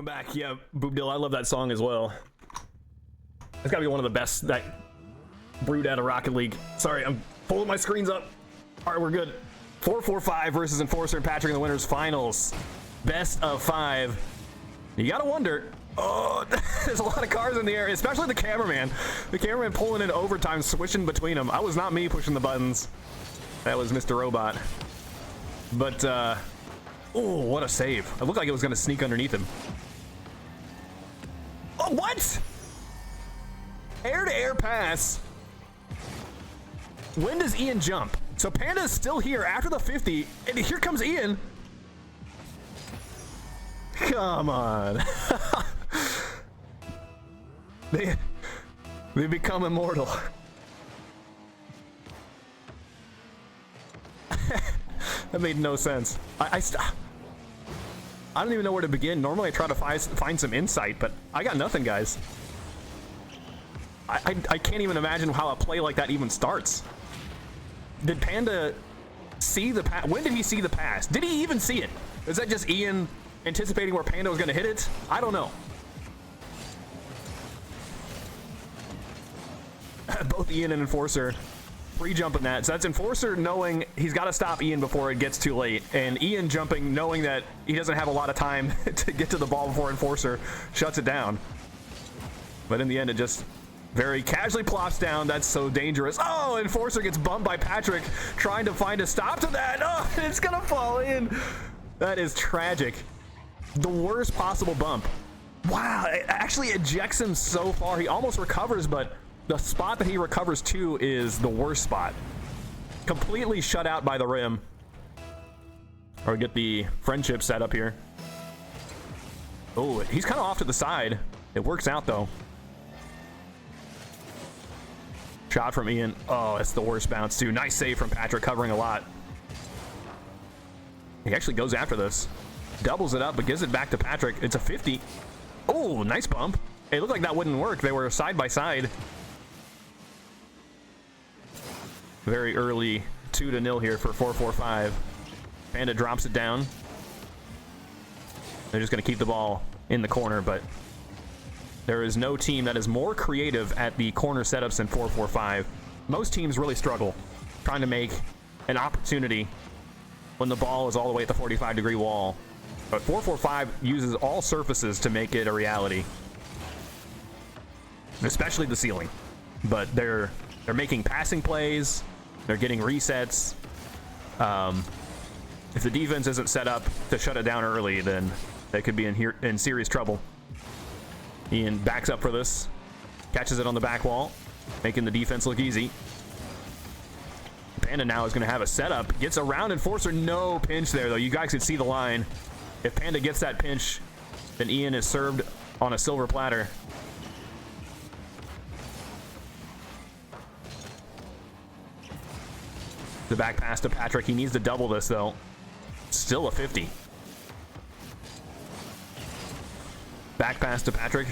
Welcome back. Yeah, Boobdill, I love that song as well. It's gotta be one of the best that brewed out of Rocket League. Sorry, I'm pulling my screens up. All right, we're good. 4-4-5 versus Enforcer and Patrick in the winners finals. Best of 5. You gotta wonder. Oh, there's a lot of cars in the air, especially the cameraman. The cameraman pulling in overtime, switching between them. I was not me pushing the buttons. That was Mr. Robot. But, oh, what a save. It looked like it was going to sneak underneath him. Oh, what? Air-to-air pass. When does Ian jump? So Panda is still here after the 50, and here comes Ian. Come on. They become immortal. That made no sense. I don't even know where to begin. Normally I try to find some insight, but I got nothing, guys. I can't even imagine how a play like that even starts. Did Panda see the pass? When did he see the pass? Did he even see it? Is that just Ian anticipating where Panda was going to hit it? I don't know. Both Ian and Enforcer pre-jumping that. So that's Enforcer knowing he's got to stop Ian before it gets too late. And Ian jumping knowing that he doesn't have a lot of time to get to the ball before Enforcer shuts it down. But in the end, it just very casually plops down. That's so dangerous. Oh, Enforcer gets bumped by Patrick trying to find a stop to that. Oh, it's going to fall in. That is tragic. The worst possible bump. Wow, it actually ejects him so far. He almost recovers, but the spot that he recovers to is the worst spot. Completely shut out by the rim. Or get the friendship set up here. Oh, he's kind of off to the side. It works out, though. Shot from Ian. Oh, it's the worst bounce, too. Nice save from Patrick, covering a lot. He actually goes after this. Doubles it up, but gives it back to Patrick. It's a 50. Oh, nice bump. It looked like that wouldn't work. They were side by side. Very early 2-0 here for 4-4-5. Panda drops it down. They're just going to keep the ball in the corner, but there is no team that is more creative at the corner setups than 4-4-5. Most teams really struggle trying to make an opportunity when the ball is all the way at the 45-degree wall. But 4-4-5 uses all surfaces to make it a reality, especially the ceiling. But they're making passing plays. They're getting resets. If the defense isn't set up to shut it down early, then they could be in serious trouble. Ian backs up for this, catches it on the back wall, making the defense look easy. Panda now is going to have a setup, gets around Enforcer. No pinch there, though. You guys can see the line. If Panda gets that pinch, then Ian is served on a silver platter. The back pass to Patrick. He needs to double this, though. Still a 50. Back pass to Patrick.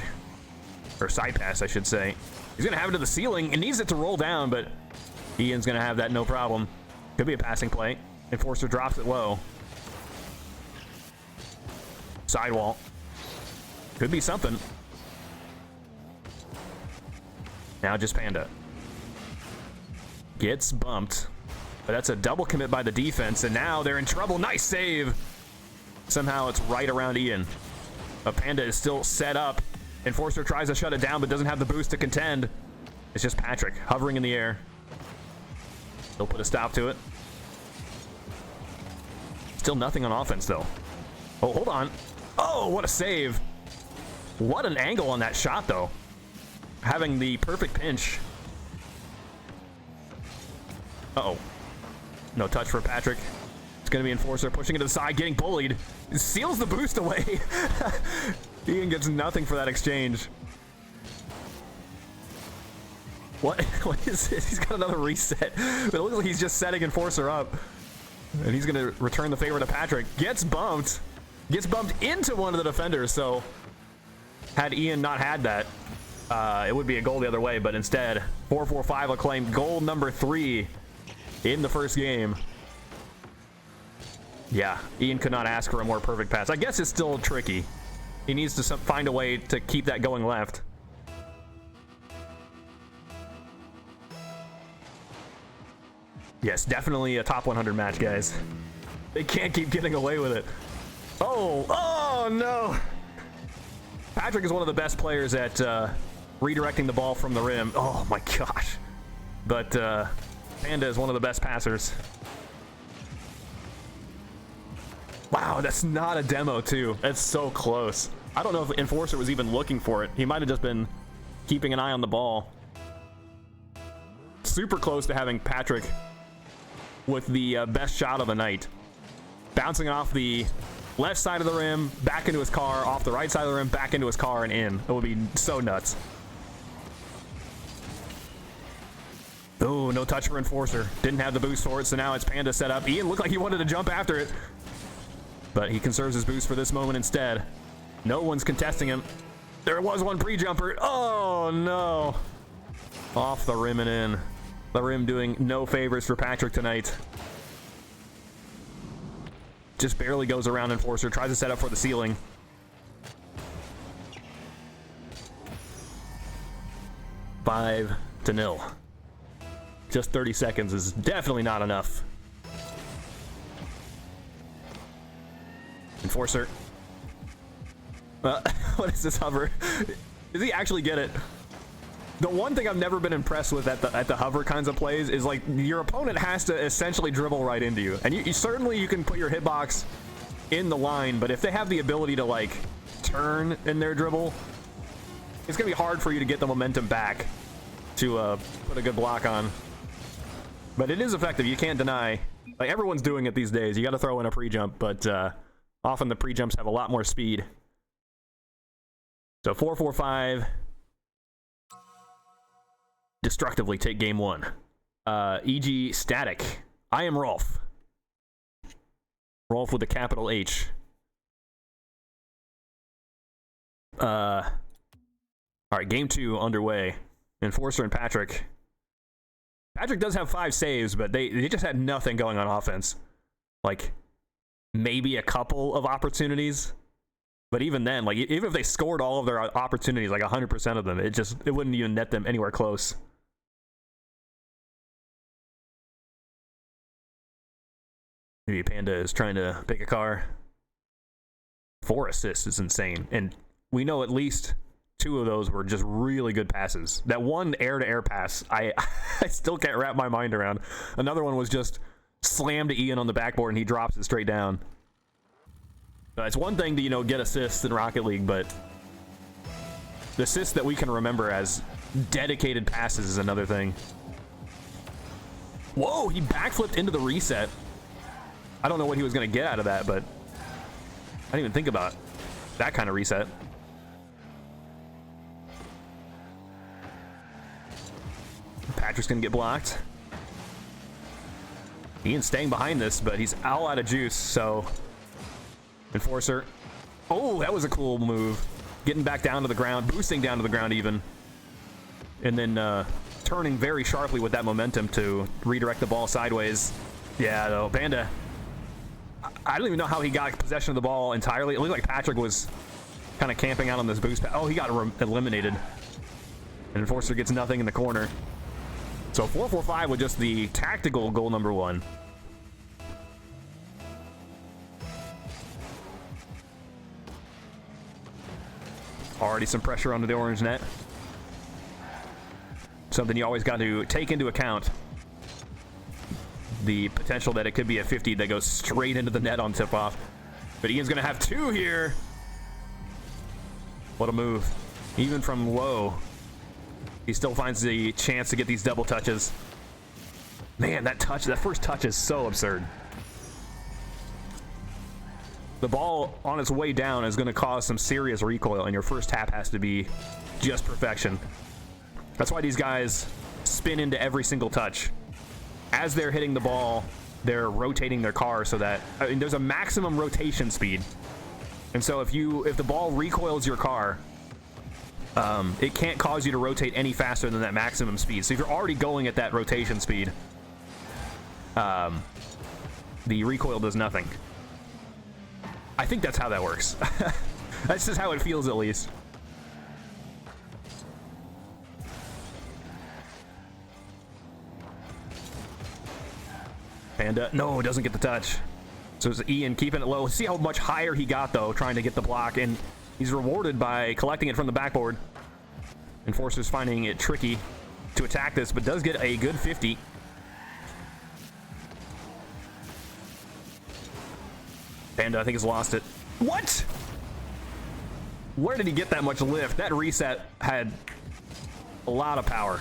Or side pass, I should say. He's going to have it to the ceiling. It needs it to roll down, but Ian's going to have that no problem. Could be a passing play. Enforcer drops it low. Sidewall. Could be something. Now just Panda. Gets bumped. But that's a double commit by the defense, and now they're in trouble. Nice save. Somehow it's right around Ian. But Panda is still set up. Enforcer tries to shut it down, but doesn't have the boost to contend. It's just Patrick hovering in the air. He'll put a stop to it. Still nothing on offense, though. Oh, hold on. Oh, what a save. What an angle on that shot, though. Having the perfect pinch. Uh-oh. No touch for Patrick. It's going to be Enforcer pushing it to the side, getting bullied. Seals the boost away. Ian gets nothing for that exchange. What is this? He's got another reset. It looks like he's just setting Enforcer up. And he's going to return the favor to Patrick. Gets bumped. Gets bumped into one of the defenders. So had Ian not had that, it would be a goal the other way. But instead, 4-4-5 acclaimed goal number 3 in the first game. Yeah, Ian could not ask for a more perfect pass. I guess it's still tricky. He needs to find a way to keep that going left. Yes, definitely a top 100 match, guys. They can't keep getting away with it. Oh no! Patrick is one of the best players at redirecting the ball from the rim. Oh my gosh. But Panda is one of the best passers. Wow, that's not a demo too. That's so close. I don't know if Enforcer was even looking for it. He might have just been keeping an eye on the ball. Super close to having Patrick with the best shot of the night. Bouncing off the left side of the rim, back into his car, off the right side of the rim, back into his car, and in. It would be so nuts. Oh, no touch for Enforcer. Didn't have the boost for it, so now it's Panda set up. Ian looked like he wanted to jump after it, but he conserves his boost for this moment instead. No one's contesting him. There was one pre-jumper. Oh, no. Off the rim and in. The rim doing no favors for Patrick tonight. Just barely goes around Enforcer. Tries to set up for the ceiling. Five to 0. Just 30 seconds is definitely not enough. Enforcer. What is this hover? Does he actually get it? The one thing I've never been impressed with at the hover kinds of plays is like your opponent has to essentially dribble right into you, and you certainly you can put your hitbox in the line, but if they have the ability to like turn in their dribble, it's gonna be hard for you to get the momentum back to put a good block on. But it is effective. You can't deny. Like everyone's doing it these days. You got to throw in a pre-jump, but often the pre-jumps have a lot more speed. So 4-4-5. Destructively take game one. EG static. I am Rolf. Rolf with a capital H. All right, game two underway. Enforcer and Patrick. Patrick does have 5 saves, but they just had nothing going on offense. Like, maybe a couple of opportunities. But even then, like, even if they scored all of their opportunities, like 100% of them, it wouldn't even net them anywhere close. Maybe Panda is trying to pick a car. 4 assists is insane. And we know at least 2 of those were just really good passes. That one air-to-air pass, I still can't wrap my mind around. Another one was just slammed to Ian on the backboard and he drops it straight down. It's one thing to, you know, get assists in Rocket League, but the assists that we can remember as dedicated passes is another thing. Whoa, he backflipped into the reset. I don't know what he was going to get out of that, but I didn't even think about that kind of reset. Patrick's going to get blocked. Ian's staying behind this, but he's all out of juice, so... Enforcer. Oh, that was a cool move. Getting back down to the ground, boosting down to the ground even. And then turning very sharply with that momentum to redirect the ball sideways. Yeah, though, Panda. I don't even know how he got possession of the ball entirely. It looked like Patrick was kind of camping out on this boost. Oh, he got eliminated. And Enforcer gets nothing in the corner. So 4-4-5 with just the tactical goal number 1. Already some pressure onto the orange net. Something you always got to take into account. The potential that it could be a 50 that goes straight into the net on tip-off. But Ian's going to have 2 here. What a move. Even from low, he still finds the chance to get these double touches. Man, that first touch is so absurd. The ball on its way down is going to cause some serious recoil, and your first tap has to be just perfection. That's why these guys spin into every single touch. As they're hitting the ball, they're rotating their car so that there's a maximum rotation speed. And so if the ball recoils your car, it can't cause you to rotate any faster than that maximum speed. So if you're already going at that rotation speed, the recoil does nothing. I think that's how that works. That's just how it feels, at least. Panda, no, doesn't get the touch. So it's Ian keeping it low. See how much higher he got, though, trying to get the block, and he's rewarded by collecting it from the backboard. Enforcer's finding it tricky to attack this, but does get a good 50. Panda, I think, has lost it. What? Where did he get that much lift? That reset had a lot of power.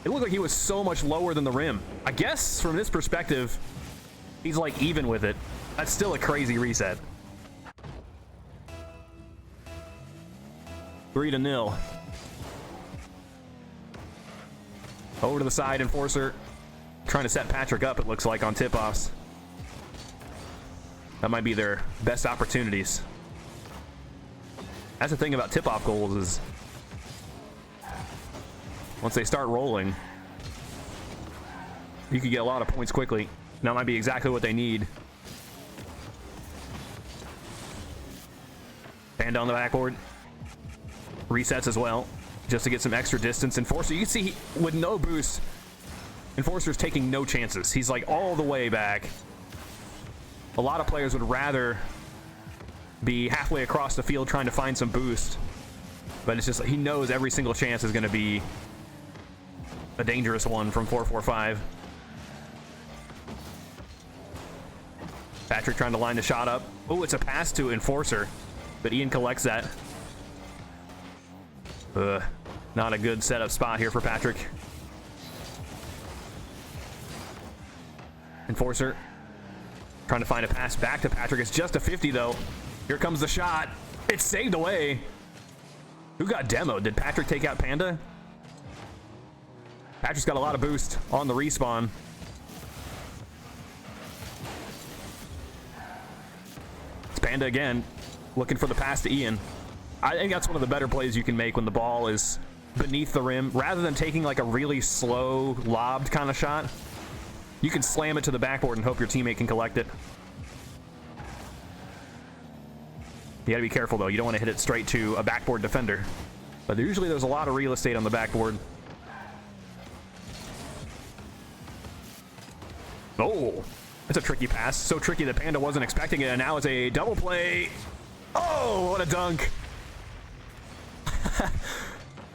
It looked like he was so much lower than the rim. I guess from this perspective, he's like even with it. That's still a crazy reset. 3-0. Over to the side, Enforcer trying to set Patrick up, it looks like, on tip-offs. That might be their best opportunities. That's the thing about tip-off goals is once they start rolling, you can get a lot of points quickly. And that might be exactly what they need. Panda on the backboard. Resets as well, just to get some extra distance. Enforcer, you can see with no boost, Enforcer's taking no chances. He's like all the way back. A lot of players would rather be halfway across the field trying to find some boost. But it's just he knows every single chance is going to be a dangerous one from 4-4-5. Patrick trying to line the shot up. Oh, it's a pass to Enforcer, but Ian collects that. Not a good setup spot here for Patrick. Enforcer trying to find a pass back to Patrick. It's just a 50, though. Here comes the shot. It's saved away. Who got demoed? Did Patrick take out Panda? Patrick's got a lot of boost on the respawn. It's Panda again, looking for the pass to Ian. I think that's one of the better plays you can make when the ball is beneath the rim. Rather than taking like a really slow, lobbed kind of shot, you can slam it to the backboard and hope your teammate can collect it. You gotta be careful, though. You don't want to hit it straight to a backboard defender. But usually there's a lot of real estate on the backboard. Oh, that's a tricky pass. So tricky that Panda wasn't expecting it, and now it's a double play. Oh, what a dunk.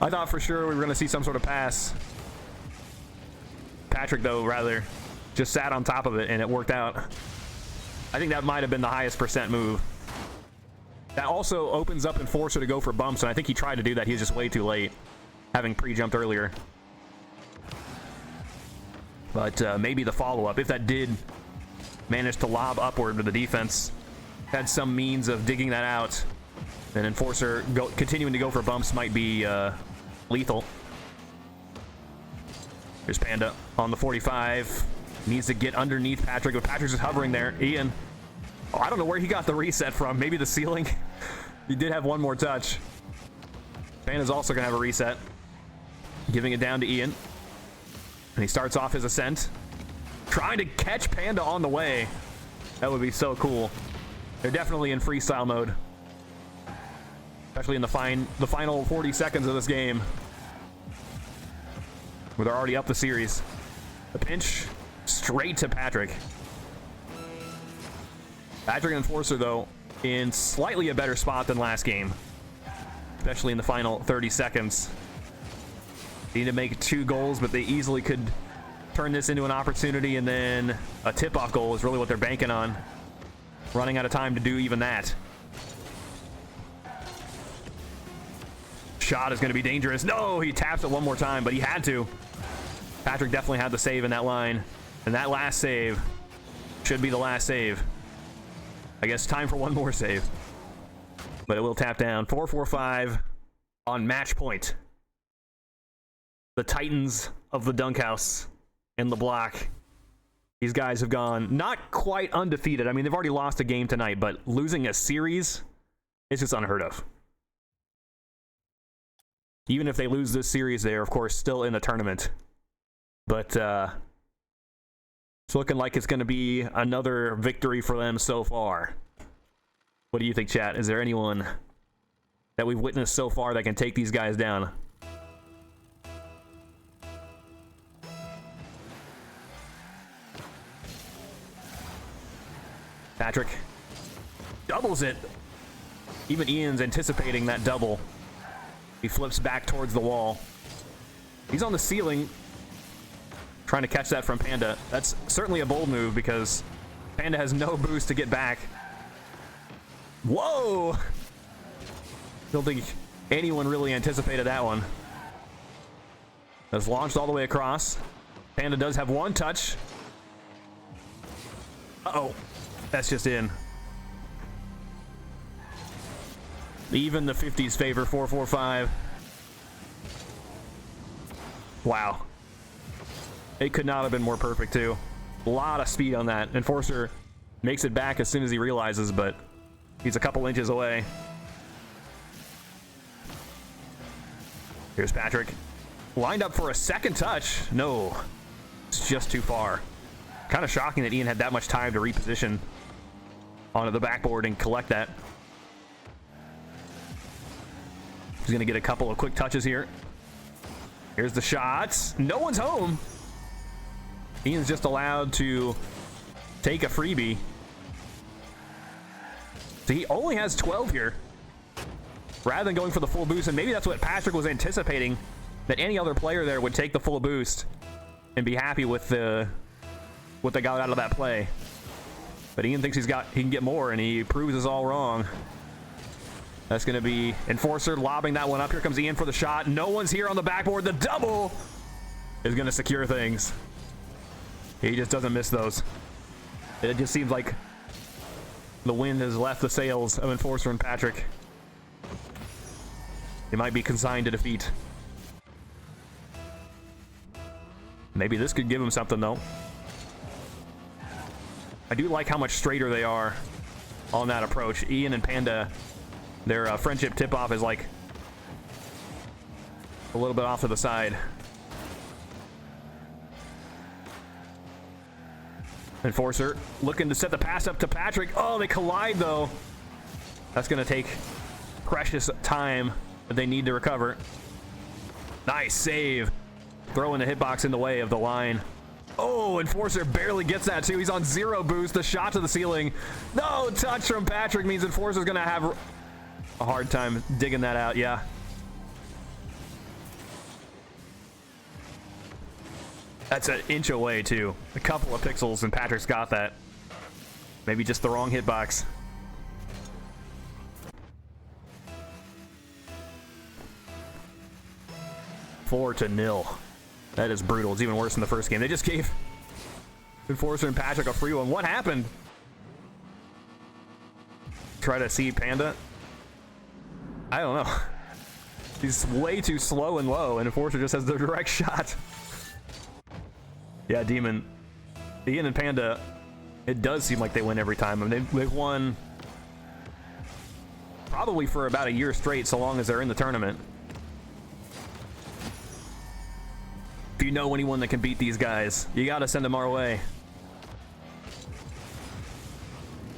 I thought for sure we were going to see some sort of pass. Patrick, though, rather, just sat on top of it, and it worked out. I think that might have been the highest percent move. That also opens up Enforcer to go for bumps, and I think he tried to do that. He was just way too late, having pre-jumped earlier. But maybe the follow-up, if that did manage to lob upward, but the defense had some means of digging that out, then Enforcer continuing to go for bumps might be lethal. Here's Panda on the 45. Needs to get underneath Patrick, but Patrick's just hovering there. Ian. Oh, I don't know where he got the reset from. Maybe the ceiling. He did have one more touch. Panda's also going to have a reset. Giving it down to Ian. And he starts off his ascent. Trying to catch Panda on the way. That would be so cool. They're definitely in freestyle mode. Especially in the final 40 seconds of this game. Where they're already up the series. The pinch straight to Patrick. Patrick and Enforcer, though, in slightly a better spot than last game. Especially in the final 30 seconds. They need to make 2 goals, but they easily could turn this into an opportunity, and then a tip-off goal is really what they're banking on. Running out of time to do even that. Shot is going to be dangerous. No, he taps it one more time, but he had to. Patrick definitely had the save in that line. And that last save should be the last save. I guess time for one more save. But it will tap down. 4-4-5 on match point. The Titans of the dunk house in the block. These guys have gone not quite undefeated. I mean, they've already lost a game tonight, but losing a series is just unheard of. Even if they lose this series, they are, of course, still in the tournament. But it's looking like it's going to be another victory for them so far. What do you think, chat? Is there anyone that we've witnessed so far that can take these guys down. Patrick doubles it. Even Ian's anticipating that double. He flips back towards the wall. He's on the ceiling, trying to catch that from Panda. That's certainly a bold move because Panda has no boost to get back. Whoa! Don't think anyone really anticipated that one. That's launched all the way across. Panda does have one touch. Uh-oh. That's just in. Even the 50s favor 445. Wow. It could not have been more perfect, too. A lot of speed on that. Enforcer makes it back as soon as he realizes, but he's a couple inches away. Here's Patrick. Lined up for a second touch. No. It's just too far. Kind of shocking that Ian had that much time to reposition onto the backboard and collect that. He's going to get a couple of quick touches here. Here's the shots. No one's home. Ian's just allowed to take a freebie. So he only has 12 here. Rather than going for the full boost, and maybe that's what Patrick was anticipating, that any other player there would take the full boost and be happy with what they got out of that play. But Ian thinks he can get more, and he proves us all wrong. That's going to be Enforcer lobbing that one up. Here comes Ian for the shot. No one's here on the backboard. The double is going to secure things. He just doesn't miss those. It just seems like the wind has left the sails of Enforcer and Patrick. They might be consigned to defeat. Maybe this could give him something, though. I do like how much straighter they are on that approach. Ian and Panda, their friendship tip-off is like a little bit off to the side. Enforcer looking to set the pass up to Patrick. Oh, they collide, though. That's going to take precious time that they need to recover. Nice save. Throwing the hitbox in the way of the line. Oh, Enforcer barely gets that, too. He's on 0 boost. The shot to the ceiling. No touch from Patrick means Enforcer's going to have a hard time digging that out. Yeah. That's an inch away, too. A couple of pixels, and Patrick's got that. Maybe just the wrong hitbox. Four to 0. That is brutal. It's even worse than the first game. They just gave Enforcer and Patrick a free one. What happened? Try to see Panda. I don't know. He's way too slow and low, and Enforcer just has the direct shot. Yeah, Demon. Ian and Panda, it does seem like they win every time. I mean, they've won probably for about a year straight, so long as they're in the tournament. If you know anyone that can beat these guys, you gotta send them our way.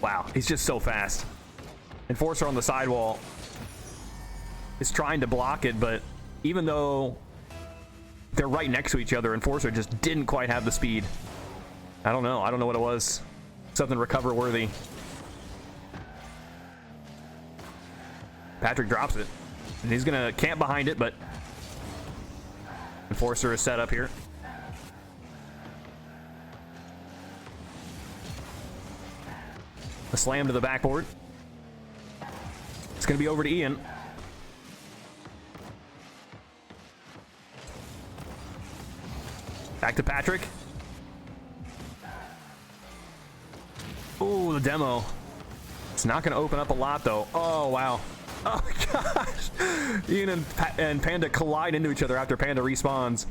Wow, he's just so fast. Enforcer on the sidewall is trying to block it, but even though they're right next to each other, Enforcer just didn't quite have the speed. I don't know what it was. Something recover worthy. Patrick drops it, and he's gonna camp behind it, but Enforcer is set up here. A slam to the backboard. It's going to be over to Ian. Back to Patrick. Ooh, the demo. It's not going to open up a lot, though. Oh, wow. Oh, gosh. Ian and Panda collide into each other after Panda respawns.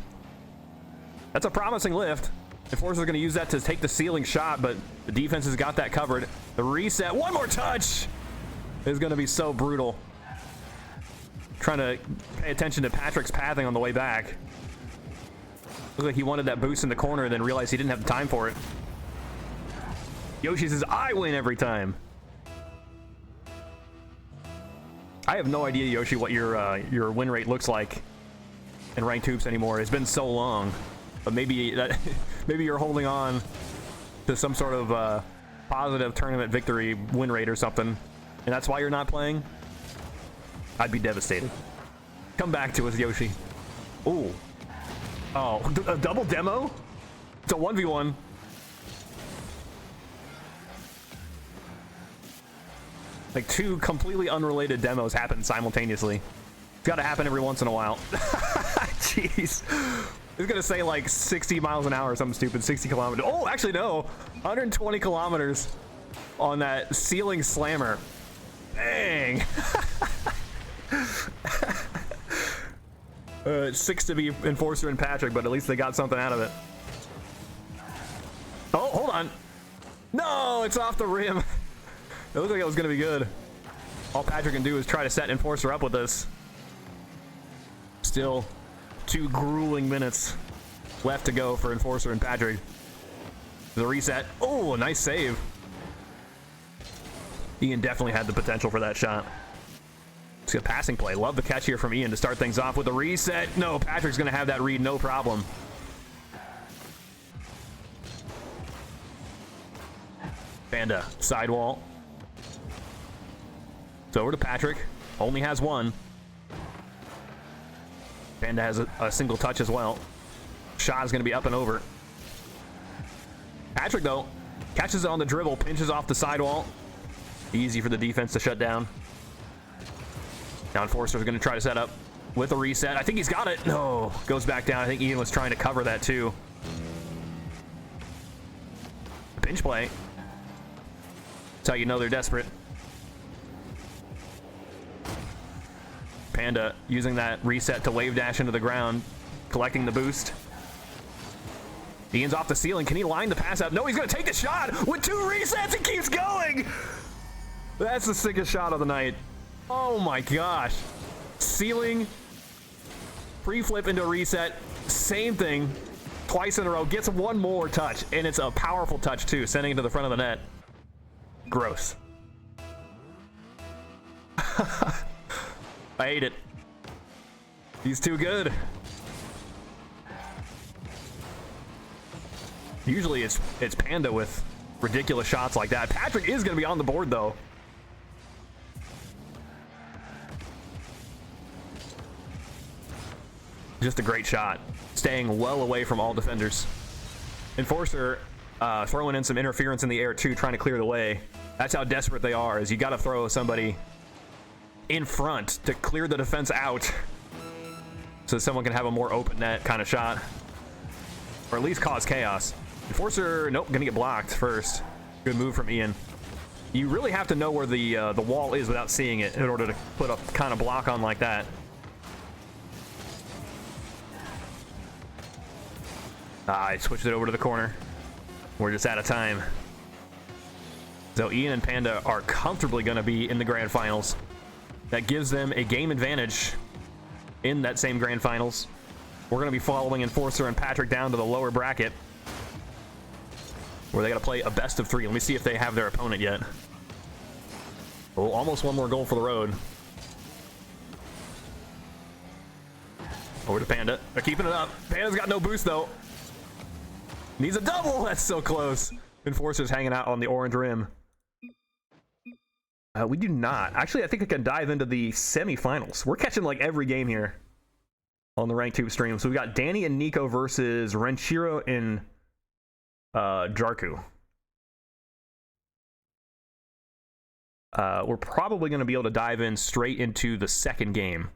That's a promising lift. Enforcer's going to use that to take the ceiling shot, but the defense has got that covered. The reset. One more touch is going to be so brutal. Trying to pay attention to Patrick's pathing on the way back. Looked like he wanted that boost in the corner and then realized he didn't have the time for it. Yoshi says, I win every time. I have no idea, Yoshi, what your win rate looks like in ranked hoops anymore. It's been so long, but maybe that maybe you're holding on to some sort of positive tournament victory win rate or something, and that's why you're not playing. I'd be devastated. Come back to us, Yoshi. Ooh. Oh, a double demo? It's a 1v1. Like two completely unrelated demos happen simultaneously. It's got to happen every once in a while. Jeez. It's gonna say like 60 miles an hour or something stupid, 60 kilometers. Oh, actually no, 120 kilometers on that ceiling slammer. Bang. It's 6 to be Enforcer and Patrick, but at least they got something out of it. Oh, hold on. No, it's off the rim. It looked like it was going to be good. All Patrick can do is try to set Enforcer up with this. Still 2 grueling minutes left to go for Enforcer and Patrick. The reset. Oh, a nice save. Ian definitely had the potential for that shot. It's a passing play. Love the catch here from Ian to start things off with a reset. No, Patrick's going to have that read, no problem. Panda, sidewall. It's over to Patrick. Only has one. Panda has a single touch as well. Shot is going to be up and over. Patrick, though, catches it on the dribble, pinches off the sidewall. Easy for the defense to shut down. Now Enforcer's going to try to set up with a reset. I think he's got it. No, goes back down. I think Ian was trying to cover that too. Pinch play. That's how you know they're desperate. Panda using that reset to wave dash into the ground, collecting the boost. Ian's off the ceiling. Can he line the pass out? No, he's going to take the shot with 2 resets. He keeps going. That's the sickest shot of the night. Oh my gosh. Ceiling, pre-flip into a reset, same thing, twice in a row. Gets one more touch, and it's a powerful touch too, sending it to the front of the net. Gross. I hate it. He's too good. Usually it's Panda with ridiculous shots like that. Patrick is going to be on the board though. Just a great shot, staying well away from all defenders. Enforcer throwing in some interference in the air too, trying to clear the way. That's how desperate they are, is you got to throw somebody in front to clear the defense out so someone can have a more open net kind of shot, or at least cause chaos. Enforcer, nope, gonna get blocked first. Good move from Ian. You really have to know where the wall is without seeing it in order to put a kind of block on like that. I switched it over to the corner. We're just out of time. So Ian and Panda are comfortably going to be in the grand finals. That gives them a game advantage in that same grand finals. We're going to be following Enforcer and Patrick down to the lower bracket, where they got to play a best of 3. Let me see if they have their opponent yet. Oh, almost one more goal for the road. Over to Panda. They're keeping it up. Panda's got no boost though. Needs a double. That's so close. Enforcer's hanging out on the orange rim. We do not. Actually, I think I can dive into the semifinals. We're catching like every game here on the Ranked Tube stream. So we got Danny and Nico versus Renshiro and Jarku. We're probably going to be able to dive in straight into the second game.